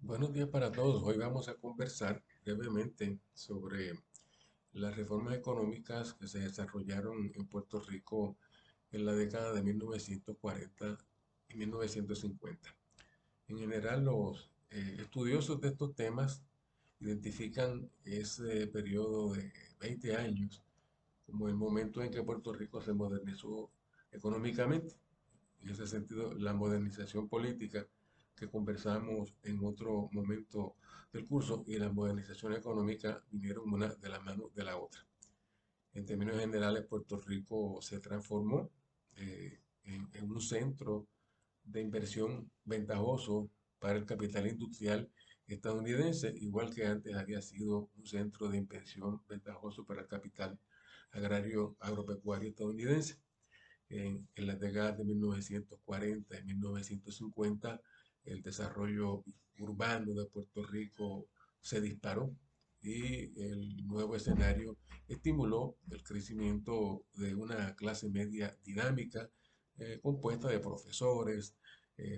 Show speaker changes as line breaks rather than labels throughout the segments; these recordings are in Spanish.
Buenos días para todos. Hoy vamos a conversar brevemente sobre las reformas económicas que se desarrollaron en Puerto Rico en la década de 1940 y 1950. En general, los estudiosos de estos temas identifican ese periodo de 20 años como el momento en que Puerto Rico se modernizó económicamente. En ese sentido, la modernización política que conversamos en otro momento del curso y la modernización económica vinieron una de la mano de la otra. En términos generales, Puerto Rico se transformó en un centro de inversión ventajoso para el capital industrial estadounidense, igual que antes había sido un centro de inversión ventajoso para el capital agrario agropecuario estadounidense. En las décadas de 1940 y 1950, el desarrollo urbano de Puerto Rico se disparó y el nuevo escenario estimuló el crecimiento de una clase media dinámica compuesta de profesores,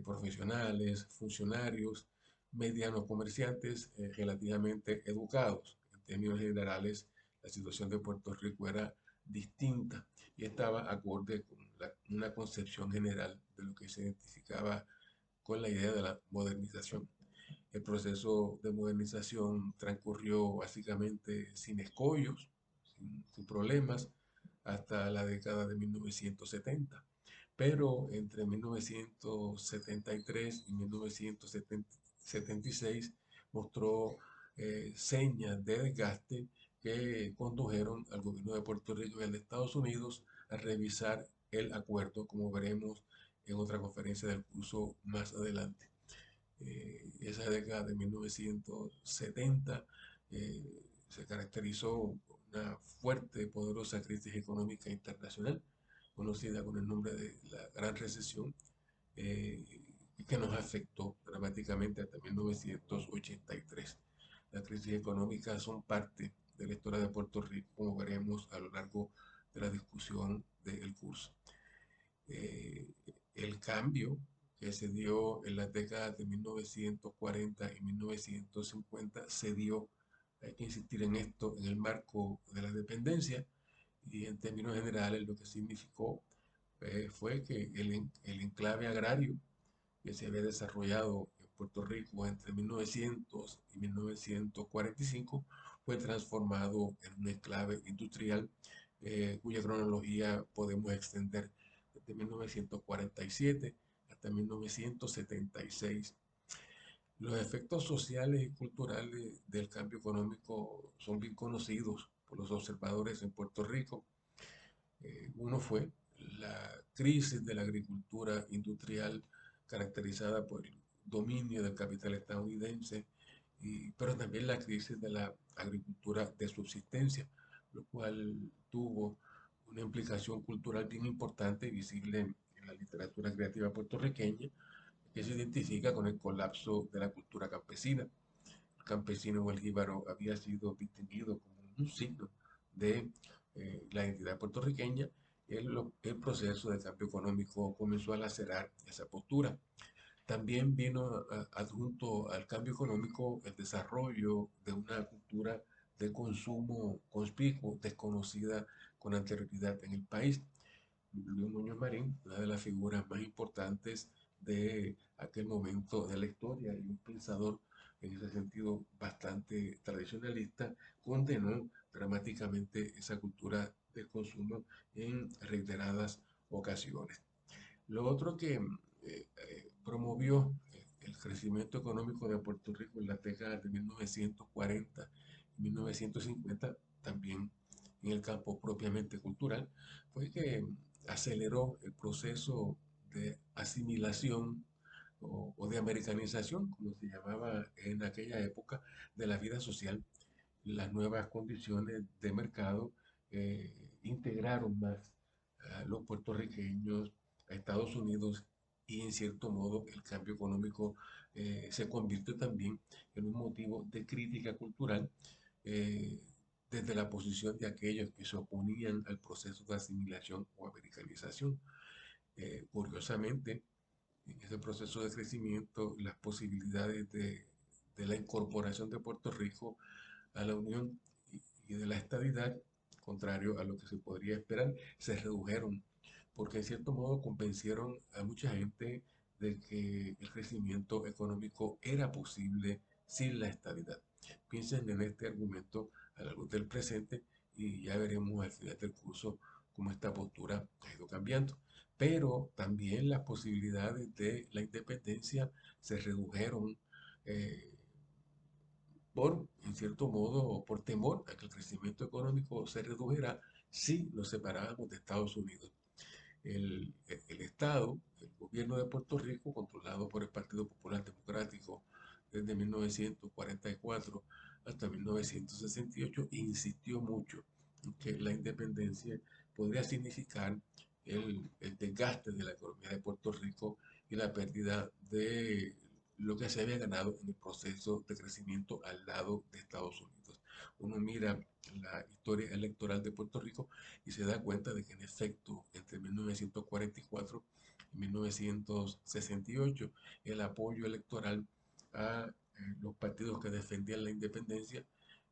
profesionales, funcionarios, medianos comerciantes relativamente educados. En términos generales, la situación de Puerto Rico era distinta y estaba acorde con una concepción general de lo que se identificaba con la idea de la modernización. El proceso de modernización transcurrió básicamente sin escollos, sin problemas, hasta la década de 1970. Pero entre 1973 y 1976 mostró señas de desgaste que condujeron al gobierno de Puerto Rico y al de Estados Unidos a revisar el acuerdo, como veremos en otra conferencia del curso más adelante. Esa década de 1970 se caracterizó por una fuerte, poderosa crisis económica internacional, conocida con el nombre de la Gran Recesión, eh, que nos afectó dramáticamente hasta 1983. Las crisis económicas son parte de la historia de Puerto Rico, como veremos a lo largo de la discusión del curso. Eh, el cambio que se dio en las décadas de 1940 y 1950 se dio, hay que insistir en esto, en el marco de la dependencia y en términos generales lo que significó fue que el enclave agrario que se había desarrollado en Puerto Rico entre 1900 y 1945 fue transformado en un enclave industrial cuya cronología podemos extender desde 1947 hasta 1976. Los efectos sociales y culturales del cambio económico son bien conocidos por los observadores en Puerto Rico. Uno fue la crisis de la agricultura industrial caracterizada por el dominio del capital estadounidense, pero también la crisis de la agricultura de subsistencia, lo cual tuvo una implicación cultural bien importante y visible en la literatura creativa puertorriqueña, que se identifica con el colapso de la cultura campesina. El campesino o el jíbaro había sido distinguido como un signo de la identidad puertorriqueña. El proceso de cambio económico comenzó a lacerar esa postura. También vino adjunto al cambio económico el desarrollo de una cultura de consumo conspicuo, desconocida con anterioridad en el país. Luis Muñoz Marín, una de las figuras más importantes de aquel momento de la historia y un pensador en ese sentido bastante tradicionalista, condenó dramáticamente esa cultura del consumo en reiteradas ocasiones. Lo otro que promovió el crecimiento económico de Puerto Rico en las décadas de 1940 y 1950, también en el campo propiamente cultural, fue que aceleró el proceso de asimilación o de americanización, como se llamaba en aquella época, de la vida social. Las nuevas condiciones de mercado integraron más a los puertorriqueños a Estados Unidos y en cierto modo el cambio económico se convirtió también en un motivo de crítica cultural eh, desde la posición de aquellos que se oponían al proceso de asimilación o americanización. Curiosamente, en ese proceso de crecimiento, las posibilidades de de la incorporación de Puerto Rico a la Unión y de la estabilidad, contrario a lo que se podría esperar, se redujeron, porque en cierto modo convencieron a mucha gente de que el crecimiento económico era posible sin la estabilidad. Piensen en este argumento a la luz del presente y ya veremos al final del curso cómo esta postura ha ido cambiando. Pero también las posibilidades de la independencia se redujeron eh, en cierto modo, por temor a que el crecimiento económico se redujera si nos separáramos de Estados Unidos. El Estado, el gobierno de Puerto Rico, controlado por el Partido Popular Democrático desde 1944 hasta 1968, insistió mucho en que la independencia podría significar el desgaste de la economía de Puerto Rico y la pérdida de lo que se había ganado en el proceso de crecimiento al lado de Estados Unidos. Uno mira la historia electoral de Puerto Rico y se da cuenta de que en efecto entre 1944 y 1968 el apoyo electoral a los partidos que defendían la independencia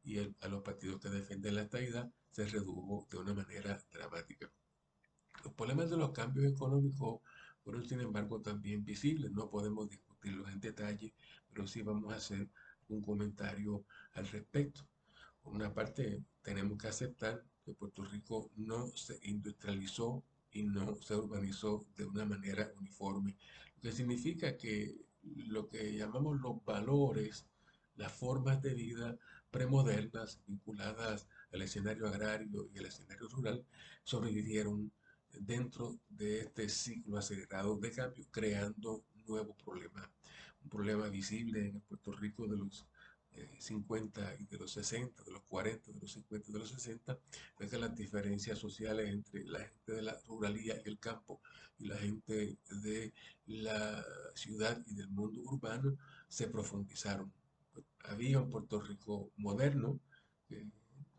y a los partidos que defendían la estabilidad se redujo de una manera dramática. Los problemas de los cambios económicos fueron, sin embargo, también visibles. No podemos discutirlos en detalle, pero sí vamos a hacer un comentario al respecto. Por una parte, tenemos que aceptar que Puerto Rico no se industrializó y no se urbanizó de una manera uniforme, lo que significa que lo que llamamos los valores, las formas de vida premodernas vinculadas al escenario agrario y al escenario rural sobrevivieron dentro de este ciclo acelerado de cambio, creando nuevos problemas. Un problema visible en el Puerto Rico de los 50 y de los 60, de los 40, de los 50 y de los 60, es que las diferencias sociales entre la gente de la ruralía y el campo y la gente de la ciudad y del mundo urbano se profundizaron. Había un Puerto Rico moderno que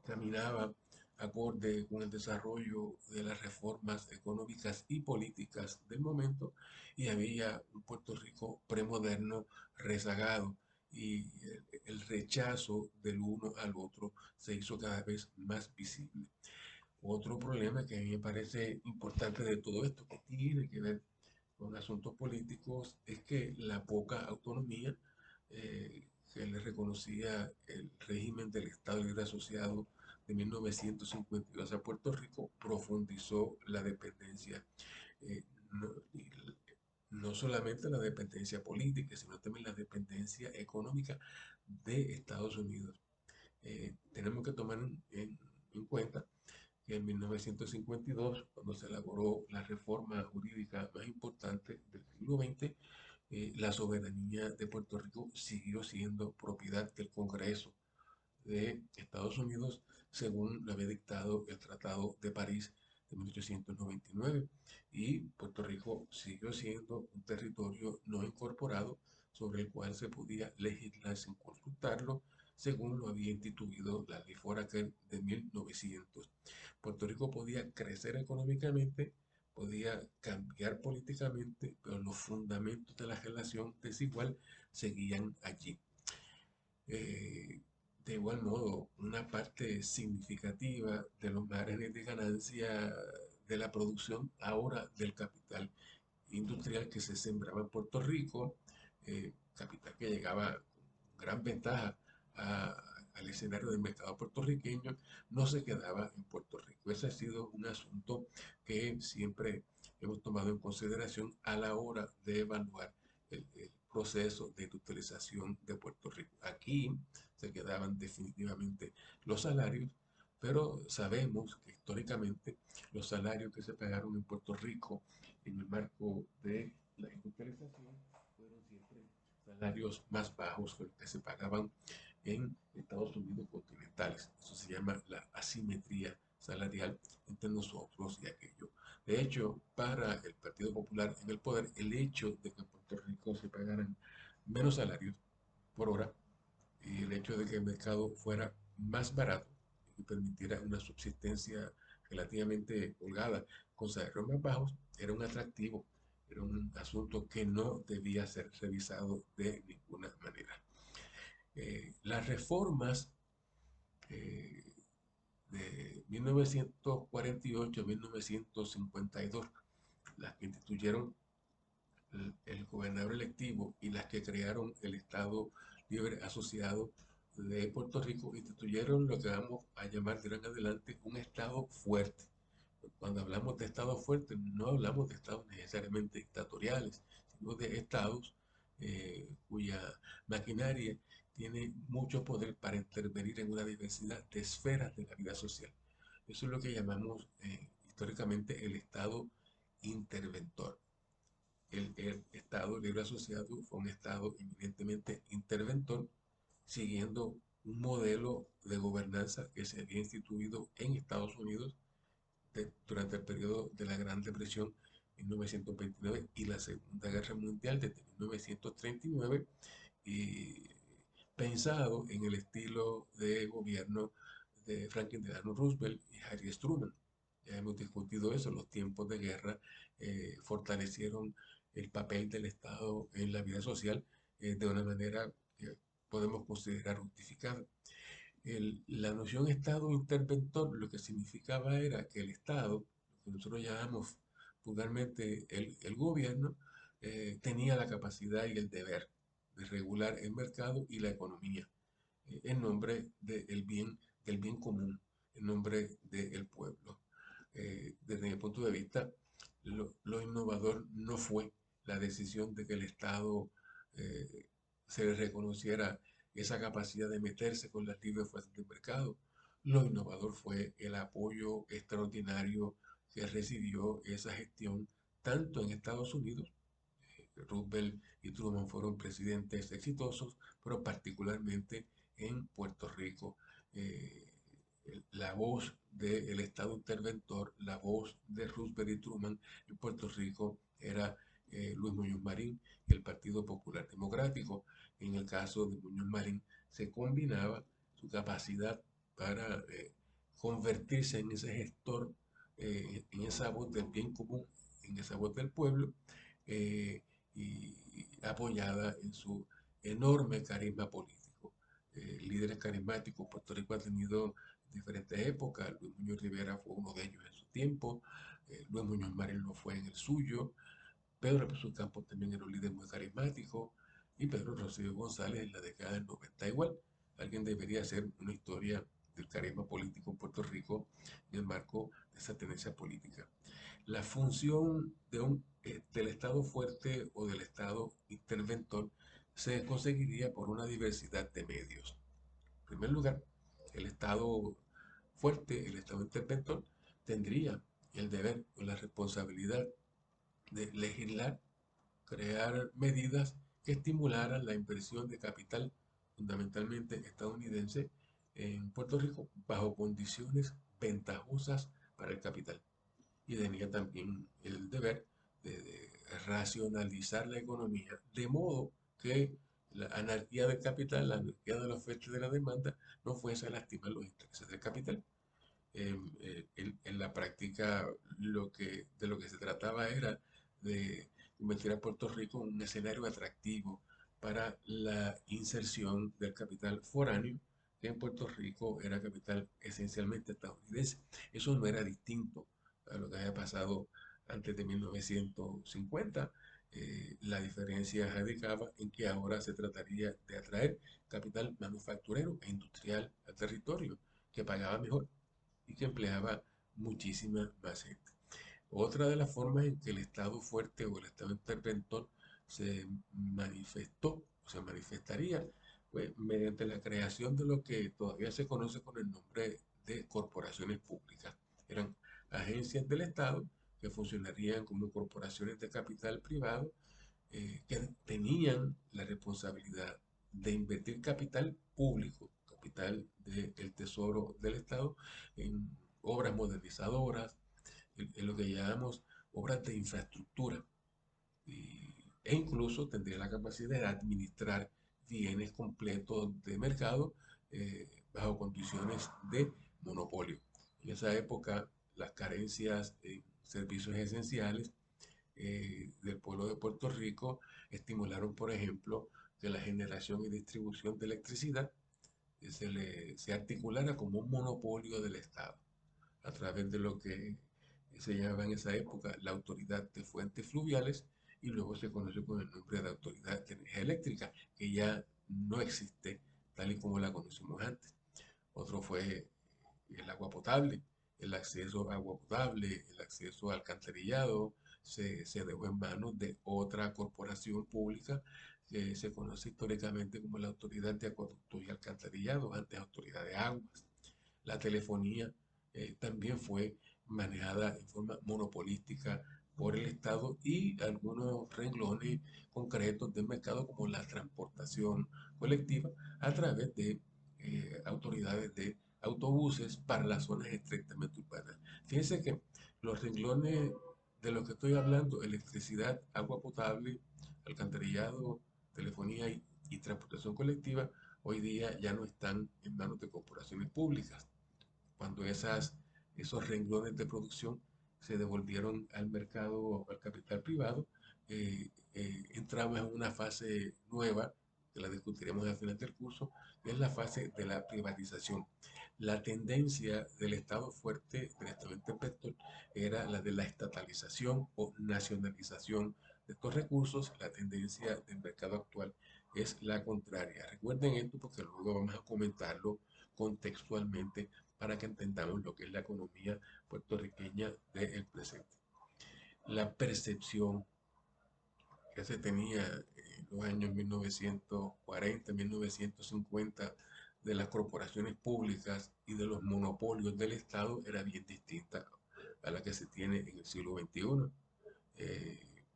caminaba acorde con el desarrollo de las reformas económicas y políticas del momento, y había un Puerto Rico premoderno rezagado, y el rechazo del uno al otro se hizo cada vez más visible. Otro problema que a mí me parece importante de todo esto, que tiene que ver con asuntos políticos, es que la poca autonomía que le reconocía el régimen del Estado Libre Asociado de 1952 a Puerto Rico profundizó la dependencia, eh, no, no solamente la dependencia política, sino también la dependencia económica de Estados Unidos. Tenemos que tomar en cuenta que en 1952, cuando se elaboró la reforma jurídica más importante del siglo XX, la soberanía de Puerto Rico siguió siendo propiedad del Congreso de Estados Unidos, según lo había dictado el Tratado de París de 1899. Y Puerto Rico siguió siendo un territorio no incorporado sobre el cual se podía legislar sin consultarlo, según lo había instituido la ley Foraker de 1900. Puerto Rico podía crecer económicamente, podía cambiar políticamente, pero los fundamentos de la relación desigual seguían allí. Eh, de igual modo, una parte significativa de los márgenes de ganancia de la producción ahora del capital industrial que se sembraba en Puerto Rico, capital que llegaba con gran ventaja al escenario del mercado puertorriqueño, no se quedaba en Puerto Rico. Ese ha sido un asunto que siempre hemos tomado en consideración a la hora de evaluar el proceso de industrialización de Puerto Rico. Aquí se quedaban definitivamente los salarios, pero sabemos que históricamente los salarios que se pagaron en Puerto Rico en el marco de la industrialización fueron siempre salarios más bajos que los que se pagaban en Estados Unidos continentales. Eso se llama la asimetría salarial entre nosotros y aquello. De hecho, para el Partido Popular en el poder, el hecho de que en Puerto Rico se pagaran menos salarios por hora y el hecho de que el mercado fuera más barato y permitiera una subsistencia relativamente holgada con salarios más bajos era un atractivo, era un asunto que no debía ser revisado de ninguna manera. Las reformas eh, de 1948 a 1952, las que instituyeron el gobernador electivo y las que crearon el Estado Libre Asociado de Puerto Rico, instituyeron lo que vamos a llamar de ahora en adelante un Estado fuerte. Cuando hablamos de estados fuertes, no hablamos de estados necesariamente dictatoriales, sino de estados cuya maquinaria tiene mucho poder para intervenir en una diversidad de esferas de la vida social. Eso es lo que llamamos históricamente el estado interventor. El Estado Libre Asociado fue un Estado eminentemente interventor, siguiendo un modelo de gobernanza que se había instituido en Estados Unidos durante el periodo de la Gran Depresión 1929 y la Segunda Guerra Mundial desde 1939, y pensado en el estilo de gobierno de Franklin Delano Roosevelt y Harry S. Truman. Ya hemos discutido eso, los tiempos de guerra fortalecieron el papel del Estado en la vida social de una manera que podemos considerar justificada. La noción Estado interventor lo que significaba era que el Estado, lo que nosotros llamamos vulgarmente el gobierno, tenía la capacidad y el deber de regular el mercado y la economía en nombre del bien común, en nombre del pueblo. Desde mi punto de vista, lo innovador no fue la decisión de que el Estado eh, se le reconociera esa capacidad de meterse con las libres fuerzas del mercado. Lo innovador fue el apoyo extraordinario que recibió esa gestión tanto en Estados Unidos. Roosevelt y Truman fueron presidentes exitosos, pero particularmente en Puerto Rico. Eh, la voz del Estado interventor, la voz de Roosevelt y Truman en Puerto Rico era Luis Muñoz Marín y el Partido Popular Democrático. En el caso de Muñoz Marín se combinaba su capacidad para convertirse en ese gestor, en esa voz del bien común, en esa voz del pueblo, eh, y apoyada en su enorme carisma político. Líderes carismáticos, Puerto Rico ha tenido diferentes épocas. Luis Muñoz Rivera fue uno de ellos en su tiempo, Luis Muñoz Marín lo fue en el suyo, Pedro Albizu Campos también era un líder muy carismático, y Pedro Rosselló González en la década del 90 igual. Alguien debería hacer una historia del carisma político en Puerto Rico en el marco de esa tendencia política. La función del Estado fuerte o del Estado interventor se conseguiría por una diversidad de medios. En primer lugar, el Estado fuerte, el Estado interventor, tendría el deber o la responsabilidad de legislar, crear medidas que estimularan la inversión de capital, fundamentalmente estadounidense, en Puerto Rico, bajo condiciones ventajosas para el capital. Y tenía también el deber de racionalizar la economía, de modo que la anarquía del capital, la anarquía de la oferta y de la demanda, no fuese a lastimar los intereses del capital. En la práctica, de lo que se trataba era de convertir a Puerto Rico en un escenario atractivo para la inserción del capital foráneo, que en Puerto Rico era capital esencialmente estadounidense. Eso no era distinto a lo que había pasado antes de 1950. La diferencia radicaba en que ahora se trataría de atraer capital manufacturero e industrial al territorio, que pagaba mejor y que empleaba muchísima más gente. Otra de las formas en que el Estado fuerte o el Estado interventor se manifestó o se manifestaría pues, mediante la creación de lo que todavía se conoce con el nombre de corporaciones públicas. Eran agencias del Estado que funcionarían como corporaciones de capital privado, que tenían la responsabilidad de invertir capital público, capital del Tesoro del Estado, en obras modernizadoras, en lo que llamamos obras de infraestructura, e incluso tendría la capacidad de administrar bienes completos de mercado bajo condiciones de monopolio. En esa época, las carencias en servicios esenciales del pueblo de Puerto Rico estimularon, por ejemplo, que la generación y distribución de electricidad se articulara como un monopolio del Estado a través de lo que se llamaba en esa época la Autoridad de Fuentes Fluviales y luego se conoció con el nombre de Autoridad de Energía Eléctrica, que ya no existe tal y como la conocimos antes. Otro fue el agua potable, el acceso a agua potable, el acceso al alcantarillado, se dejó en manos de otra corporación pública que se conoce históricamente como la Autoridad de Acueductos y Alcantarillados, antes Autoridad de Aguas. La telefonía también fue manejada en forma monopolística por el Estado y algunos renglones concretos del mercado como la transportación colectiva a través de autoridades de autobuses para las zonas estrictamente urbanas. Fíjense que los renglones de los que estoy hablando, electricidad, agua potable, alcantarillado, telefonía y transportación colectiva, hoy día ya no están en manos de corporaciones públicas. Cuando esos renglones de producción se devolvieron al mercado, al capital privado, entramos en una fase nueva, que la discutiremos al final del curso, que es la fase de la privatización. La tendencia del Estado fuerte, del Estado interventor, era la de la estatalización o nacionalización de estos recursos. La tendencia del mercado actual es la contraria. Recuerden esto porque luego vamos a comentarlo contextualmente para que entendamos lo que es la economía puertorriqueña del presente. La percepción que se tenía en los años 1940, 1950 de las corporaciones públicas y de los monopolios del Estado era bien distinta a la que se tiene en el siglo XXI. Eh,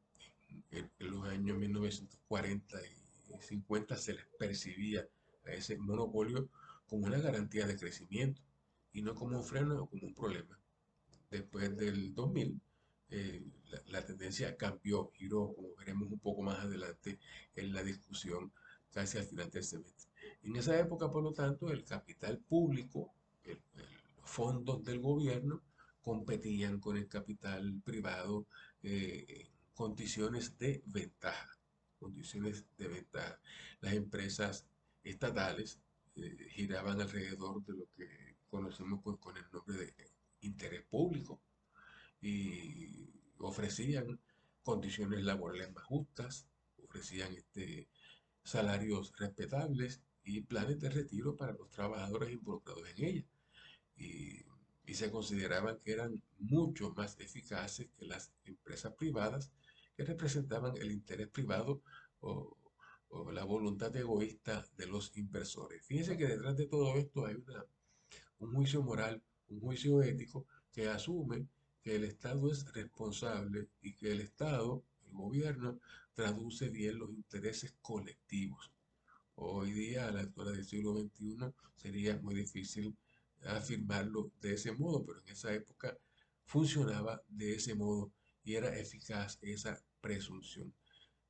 en los años 1940 y 50 se les percibía a ese monopolio como una garantía de crecimiento y no como un freno o como un problema. Después del 2000, la tendencia cambió, giró, como veremos un poco más adelante en la discusión casi al final del semestre. En esa época, por lo tanto, el capital público, los fondos del gobierno, competían con el capital privado en condiciones de ventaja. Condiciones de ventaja. Las empresas estatales giraban alrededor de lo que conocemos con el nombre de interés público y ofrecían condiciones laborales más justas, ofrecían salarios respetables y planes de retiro para los trabajadores involucrados en ella. Y, y se consideraban que eran mucho más eficaces que las empresas privadas que representaban el interés privado o, o la voluntad egoísta de los inversores. Fíjense que detrás de todo esto hay un juicio moral, un juicio ético que asume que el Estado es responsable y que el Estado, el gobierno, traduce bien los intereses colectivos. Hoy día, a la altura del siglo XXI, sería muy difícil afirmarlo de ese modo, pero en esa época funcionaba de ese modo y era eficaz esa presunción.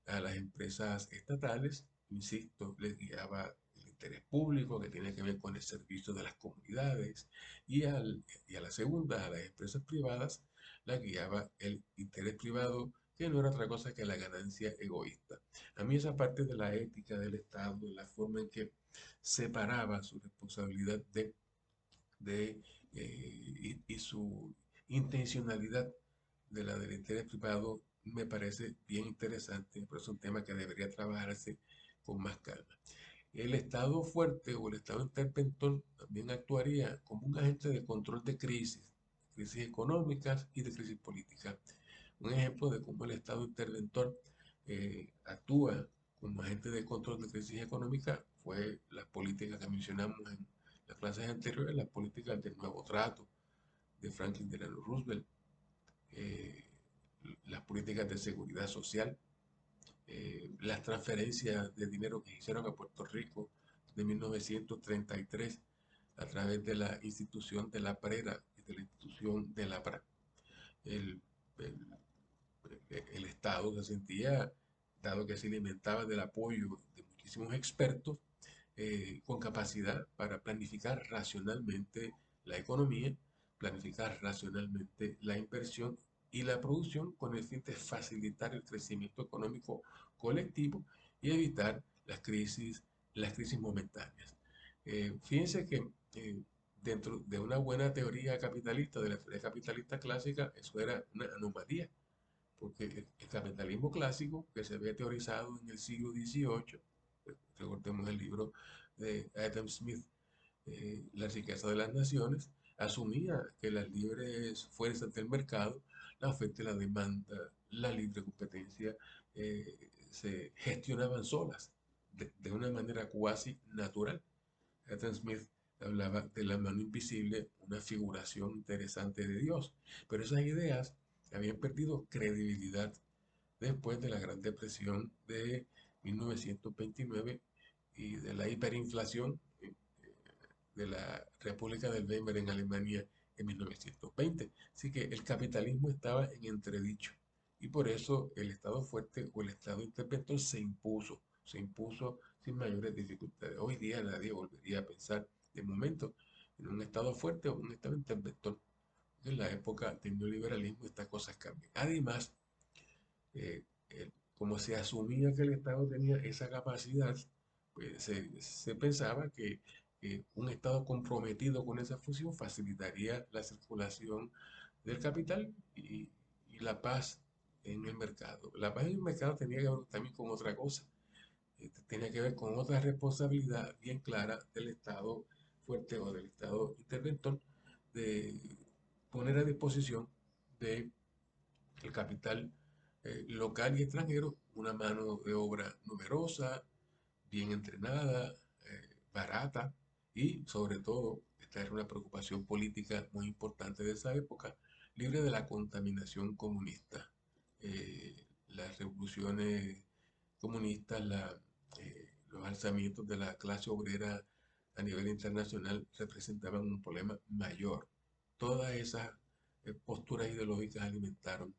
A las empresas estatales, insisto, les guiaba el interés público que tiene que ver con el servicio de las comunidades y a la segunda, a las empresas privadas, la guiaba el interés privado que no era otra cosa que la ganancia egoísta. A mí esa parte de la ética del Estado, de la forma en que separaba su responsabilidad y su intencionalidad de la del interés privado me parece bien interesante, pero es un tema que debería trabajarse con más calma. El Estado fuerte o el Estado interventor también actuaría como un agente de control de crisis económicas y de crisis políticas. Un ejemplo de cómo el Estado interventor actúa como agente de control de crisis económica fue la política que mencionamos en las clases anteriores, las políticas del nuevo trato de Franklin Delano Roosevelt, eh, las políticas de seguridad social, las transferencias de dinero que hicieron a Puerto Rico de 1933 a través de la institución de la PRERA y de la institución de la PRA. El, el, el Estado se sentía, dado que se alimentaba del apoyo de muchísimos expertos, con capacidad para planificar racionalmente la economía, planificar racionalmente la inversión y la producción con el fin de facilitar el crecimiento económico colectivo y evitar las crisis, las crisis momentáneas. Fíjense que dentro de una buena teoría capitalista, de la teoría capitalista clásica, eso era una anomalía, porque el capitalismo clásico, que se había teorizado en el siglo XVIII, recordemos el libro de Adam Smith, La riqueza de las naciones, asumía que las libres fuerzas del mercado, la oferta y la demanda, la libre competencia, se gestionaban solas, de una manera cuasi natural. Adam Smith hablaba de la mano invisible, una figuración interesante de Dios, pero esas ideas habían perdido credibilidad después de la Gran Depresión de 1929 y de la hiperinflación de la República del Weimar en Alemania en 1920. Así que el capitalismo estaba en entredicho y por eso el Estado fuerte o el Estado interventor se impuso sin mayores dificultades. Hoy día nadie volvería a pensar de momento en un Estado fuerte o un Estado interventor. En la época del neoliberalismo estas cosas cambian. Además, como se asumía que el Estado tenía esa capacidad, pues se pensaba que un Estado comprometido con esa función facilitaría la circulación del capital y la paz en el mercado. La paz en el mercado tenía que ver también con otra cosa, tenía que ver con otra responsabilidad bien clara del Estado fuerte o del Estado interventor de poner a disposición de el capital local y extranjero, una mano de obra numerosa, bien entrenada, barata y sobre todo, esta era una preocupación política muy importante de esa época, libre de la contaminación comunista. Las revoluciones comunistas, los alzamientos de la clase obrera a nivel internacional representaban un problema mayor. Todas esas posturas ideológicas alimentaron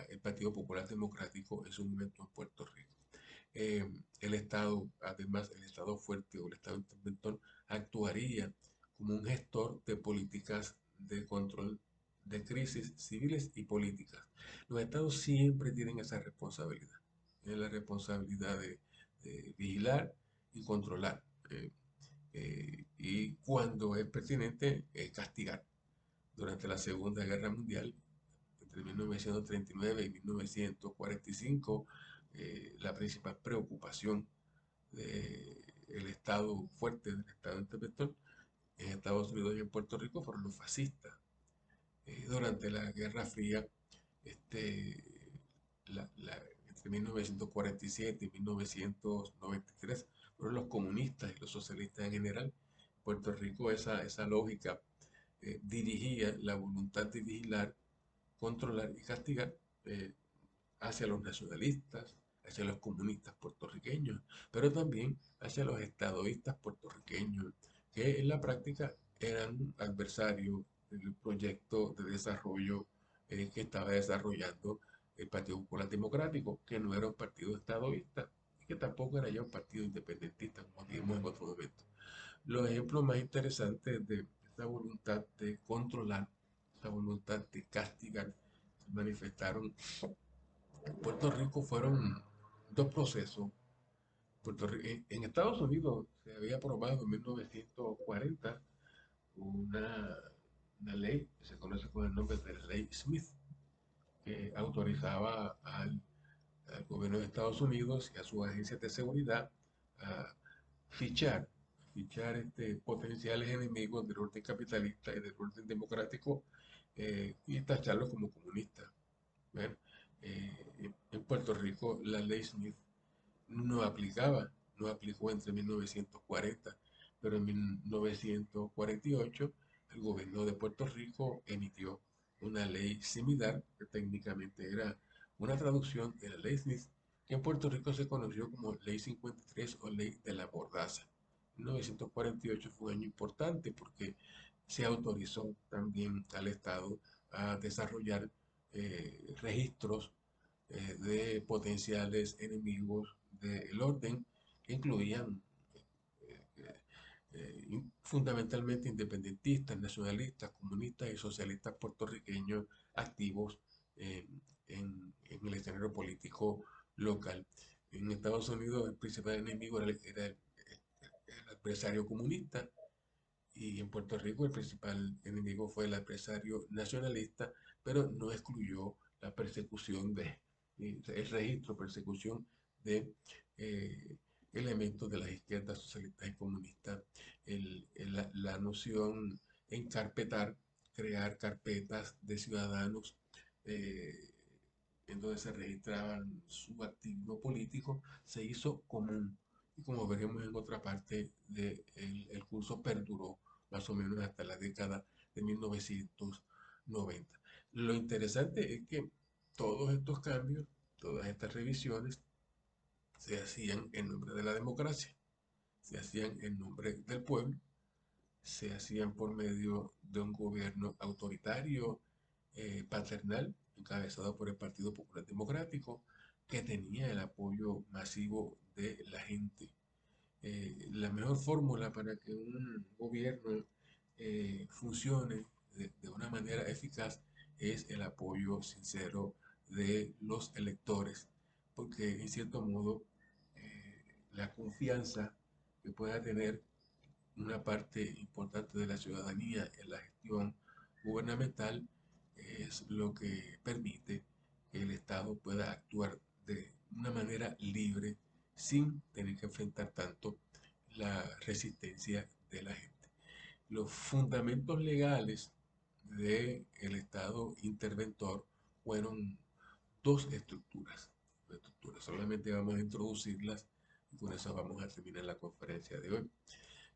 el Partido Popular Democrático en su momento en Puerto Rico. El Estado, además, el Estado fuerte o el Estado interventor, actuaría como un gestor de políticas de control de crisis civiles y políticas. Los Estados siempre tienen esa responsabilidad, tienen la responsabilidad de vigilar y controlar, y cuando es pertinente, castigar. Durante la Segunda Guerra Mundial, entre 1939 y 1945, la principal preocupación del Estado fuerte, del Estado interventor, en Estados Unidos y en Puerto Rico fueron los fascistas. Durante la Guerra Fría, este, entre 1947 y 1993, fueron los comunistas y los socialistas en general. En Puerto Rico esa lógica dirigía la voluntad de vigilar, controlar y castigar hacia los nacionalistas, hacia los comunistas puertorriqueños, pero también hacia los estadoístas puertorriqueños, que en la práctica eran adversarios del proyecto de desarrollo que estaba desarrollando el Partido Popular Democrático, que no era un partido estadoísta y que tampoco era ya un partido independentista, como vimos en otro momento. Los ejemplos más interesantes de esa voluntad de controlar, esa voluntad de castigar, se manifestaron en Puerto Rico fueron dos procesos. En Estados Unidos se había aprobado en 1940 una, una ley que se conoce con el nombre de la Ley Smith, que autorizaba al gobierno de Estados Unidos y a sus agencias de seguridad a fichar, potenciales enemigos del orden capitalista y del orden democrático, y tacharlos como comunistas. Bueno, en Puerto Rico la ley Smith no aplicaba, no aplicó entre 1940, pero en 1948 el gobierno de Puerto Rico emitió una ley similar, que técnicamente era una traducción de la ley Smith, que en Puerto Rico se conoció como Ley 53 o Ley de la Mordaza. 1948 fue un año importante porque se autorizó también al Estado a desarrollar registros de potenciales enemigos del orden que incluían fundamentalmente independentistas, nacionalistas, comunistas y socialistas puertorriqueños activos en el escenario político local. En Estados Unidos el principal enemigo era el empresario comunista, y en Puerto Rico el principal enemigo fue el adversario nacionalista, pero no excluyó la persecución el registro, persecución de eh, elementos de las izquierdas socialistas y comunistas, la noción encarpetar, crear carpetas de ciudadanos eh, en donde se registraban su activismo político, se hizo común. Y como veremos en otra parte del el curso, perduró más o menos hasta la década de 1990. Lo interesante es que todos estos cambios, todas estas revisiones, se hacían en nombre de la democracia, se hacían en nombre del pueblo, se hacían por medio de un gobierno autoritario, paternal, encabezado por el Partido Popular Democrático, que tenía el apoyo masivo de la gente. La mejor fórmula para que un gobierno funcione de una manera eficaz es el apoyo sincero de los electores, porque en cierto modo la confianza que pueda tener una parte importante de la ciudadanía en la gestión gubernamental es lo que permite que el Estado pueda actuar de una manera libre sin tener que enfrentar tanto la resistencia de la gente. Los fundamentos legales del Estado interventor fueron dos estructuras. Solamente vamos a introducirlas y con eso vamos a terminar la conferencia de hoy.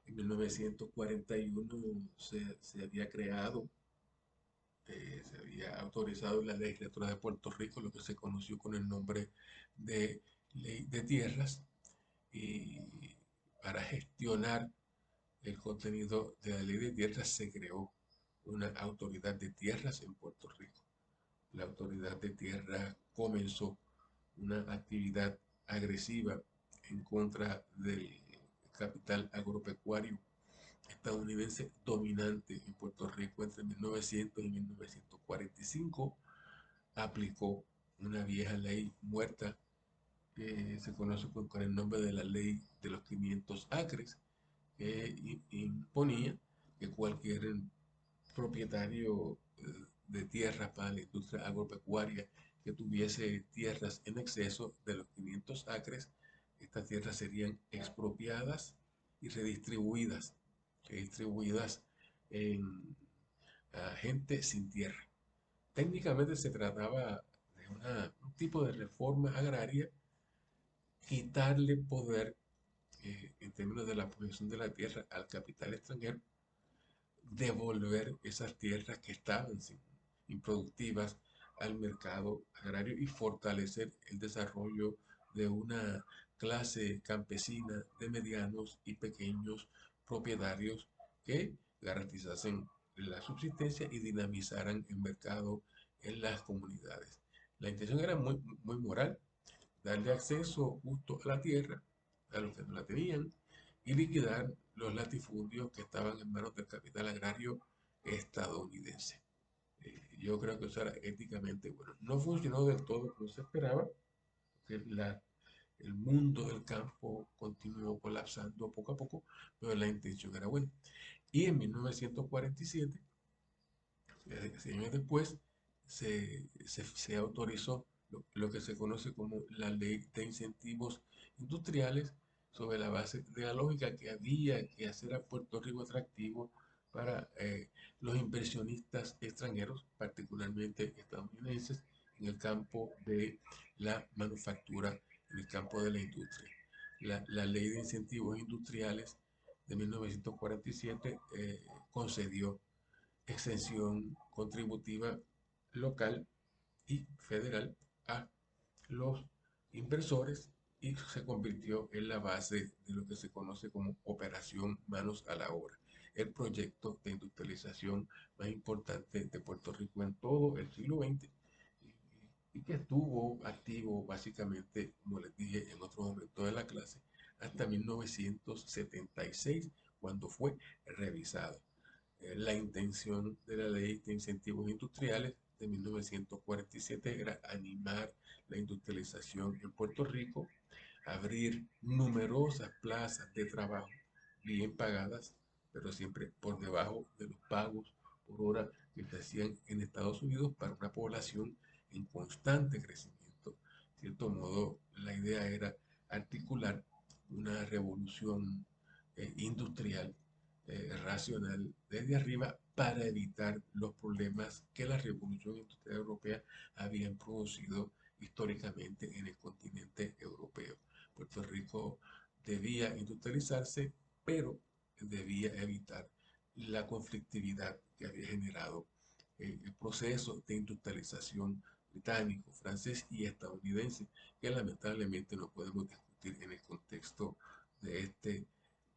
En 1941 se había creado, se había autorizado en la legislatura de Puerto Rico lo que se conoció con el nombre de Ley de Tierras, y para gestionar el contenido de la Ley de Tierras se creó una autoridad de tierras en Puerto Rico. La autoridad de tierras comenzó una actividad agresiva en contra del capital agropecuario estadounidense dominante en Puerto Rico entre 1900 y 1945. Aplicó una vieja ley muerta que se conoce con el nombre de la Ley de los 500 acres, que imponía que cualquier propietario de tierras para la industria agropecuaria que tuviese tierras en exceso de los 500 acres, estas tierras serían expropiadas y redistribuidas en gente sin tierra. Técnicamente se trataba de un tipo de reforma agraria, quitarle poder en términos de la posesión de la tierra al capital extranjero, devolver esas tierras que estaban improductivas al mercado agrario y fortalecer el desarrollo de una clase campesina de medianos y pequeños propietarios que garantizasen la subsistencia y dinamizaran el mercado en las comunidades. La intención era muy moral: darle acceso justo a la tierra a los que no la tenían y liquidar los latifundios que estaban en manos del capital agrario estadounidense. Yo creo que eso era éticamente bueno. No funcionó del todo como se esperaba, porque el mundo del campo continuó colapsando poco a poco, pero la intención era buena. Y en 1947, 6 años después, se autorizó lo que se conoce como la Ley de Incentivos Industriales, sobre la base de la lógica que había que hacer a Puerto Rico atractivo para los inversionistas extranjeros, particularmente estadounidenses, en el campo de la manufactura, en el campo de la industria. La Ley de Incentivos Industriales de 1947 concedió exención contributiva local y federal a los inversores y se convirtió en la base de lo que se conoce como Operación Manos a la Obra, el proyecto de industrialización más importante de Puerto Rico en todo el siglo XX, y que estuvo activo básicamente, como les dije en otro momento de la clase, hasta 1976, cuando fue revisado. La intención de la Ley de Incentivos Industriales de 1947 era animar la industrialización en Puerto Rico, abrir numerosas plazas de trabajo bien pagadas, pero siempre por debajo de los pagos por hora que se hacían en Estados Unidos para una población en constante crecimiento. De cierto modo, la idea era articular una revolución industrial, racional, desde arriba para evitar los problemas que la revolución industrial europea habían producido históricamente en el continente europeo. Puerto Rico debía industrializarse, pero debía evitar la conflictividad que había generado el proceso de industrialización británico, francés y estadounidense, que lamentablemente no podemos discutir en el contexto de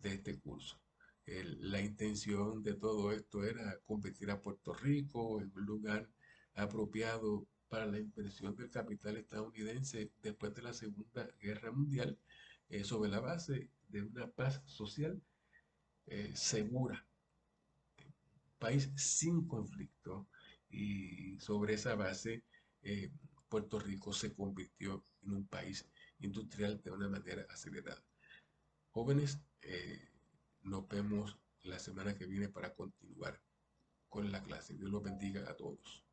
este curso. La intención de todo esto era convertir a Puerto Rico en un lugar apropiado para la inversión del capital estadounidense después de la Segunda Guerra Mundial, sobre la base de una paz social segura, país sin conflicto, y sobre esa base eh, Puerto Rico se convirtió en un país industrial de una manera acelerada. Jóvenes, nos vemos la semana que viene para continuar con la clase. Dios los bendiga a todos.